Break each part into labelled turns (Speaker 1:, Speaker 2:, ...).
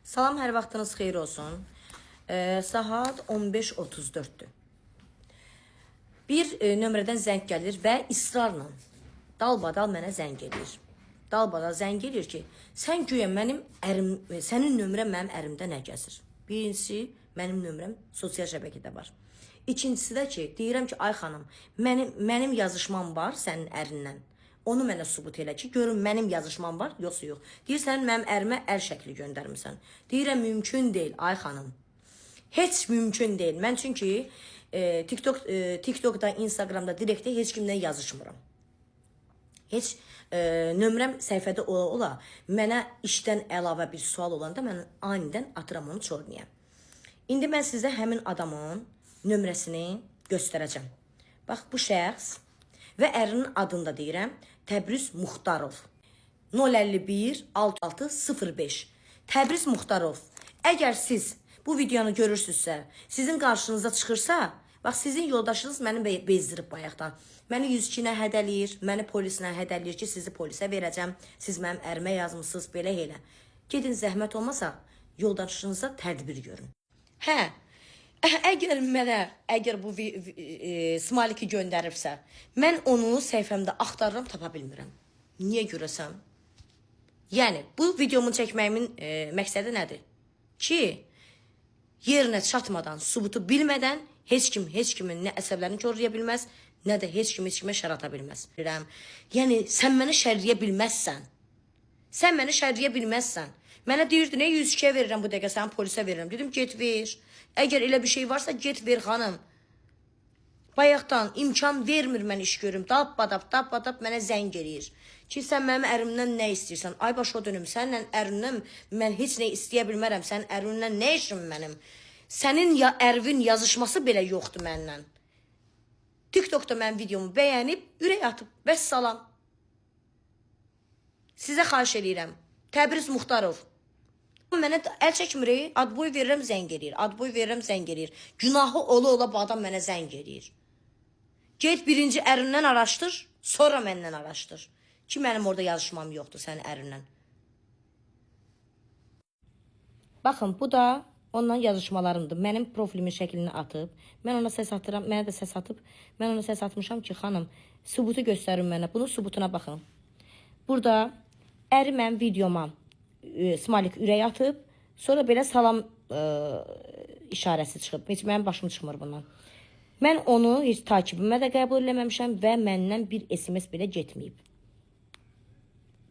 Speaker 1: Salam, hər vaxtınız xeyir olsun. Saat 15:34-dür. Bir nömrədən zəng gəlir və israrla dalbadal mənə zəng edir. Dalbadal zəng edir ki, sən güya mənim ərim, sənin nömrən mənim ərimdə nə gəzir? Birincisi, mənim nömrəm sosial şəbəkədə var. İkincisi də ki, deyirəm ki, ay xanım, mənim yazışmam var sənin ərindən. Onu mənə sübut elə ki, görün mənim yazışmam var, yoxsa yox. Deyirsən, mənim ərimə əl şəkli göndərmirsən. Deyirəm, mümkün deyil, ay xanım. Heç mümkün deyil. Mən çünki TikTokda, Instagramda, direktdə heç kimlə yazışmıram. Heç nömrəm səhifədə ola, mənə işdən əlavə bir sual olanda mən anidən atıram onu çornaya. İndi mən sizə həmin adamın nömrəsini göstərəcəm. Bax, bu şəxs və ərinin adını da deyirəm, Təbriz Muxtarov. 051 6605. Təbriz Muxtarov. Əgər siz bu videonu görürsünüzsə, sizin qarşınıza çıxırsa, bax, sizin yoldaşınız məni bezdirib bayaqdan. Məni 102-nə hədəliyir, məni polisinə hədəliyir ki, sizi polisə verəcəm, siz mənim ərimə yazmışsınız, belə elə. Gedin, zəhmət olmasa, yoldaşınıza tədbir görün. Hə, əgər bu smaliki göndəribsə, mən onu səhifəmdə axtarıram, tapa bilmirəm. Niyə görəsən? Yəni, bu videomu çəkməyimin məqsədi nədir? Ki, yerinə çatmadan, sübutu bilmədən heç kimin nə əsəblərini korlaya bilməz, nə də heç kimə şər ata bilməz. Yəni, sən məni şərriyə bilməzsən. Sən məni şərriyə bilməzsən. Mənə deyirdi, nə 102-yə verirəm bu dəqiqə, səni polisə verirəm. Dedim, get ver. Əgər elə bir şey varsa, get ver, xanım. Bayaqdan imkan vermir mən iş görüm. Dab-badab mənə zəng eləyir. Ki, sən mənim ərimdən nə istəyirsən? Ay başa dönüm, səninlə ərimdən mən heç nə istəyə bilmərəm. Sənin ərindən nə işim mənim? Sənin ərvin yazışması belə yoxdur məndən. TikTokda mənim videomu bəyənib, ürək atıb, vəssalam. Sizə xahiş eləyirəm. Təbriz Muxtarov. Mənə əl çəkmir, adboy verirəm, zəng eləyir. Adboy verirəm, zəng eləyir. Günahı ola bu adam mənə zəng eləyir. Get birinci ərindən araşdır, sonra məndən araşdır. Ki, mənim orada yazışmam yoxdur sənin ərindən. Baxın, bu da ondan yazışmalarımdır. Mənim profilimin şəklini atıb. Mən ona səs atıram, mənə də səs atıb. Mən ona səs atmışam ki, xanım, sübutu göstərin mənə. Bunun sübutuna baxın. Burada əri mənim videoma smalik ürək atıb, sonra belə salam işarəsi çıxıb. Heç mənim başım çıxmır bundan. Mən onu heç takibimə də qəbul eləməmişəm və məndən bir SMS belə getməyib.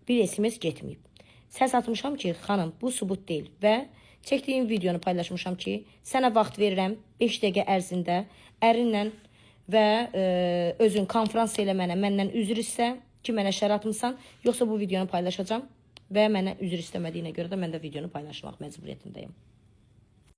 Speaker 1: Bir SMS getməyib. Səs atmışam ki, xanım, bu sübut deyil və çəkdiyim videonu paylaşmışam ki, sənə vaxt verirəm 5 dəqiqə ərzində ərinlə və özün konferans elə məndən üzr istə ki, mənə şər atmısan, yoxsa bu videonu paylaşacağam və mənə üzr istəmədiyinə görə də mən də videonu paylaşmaq məcburiyyətindəyim.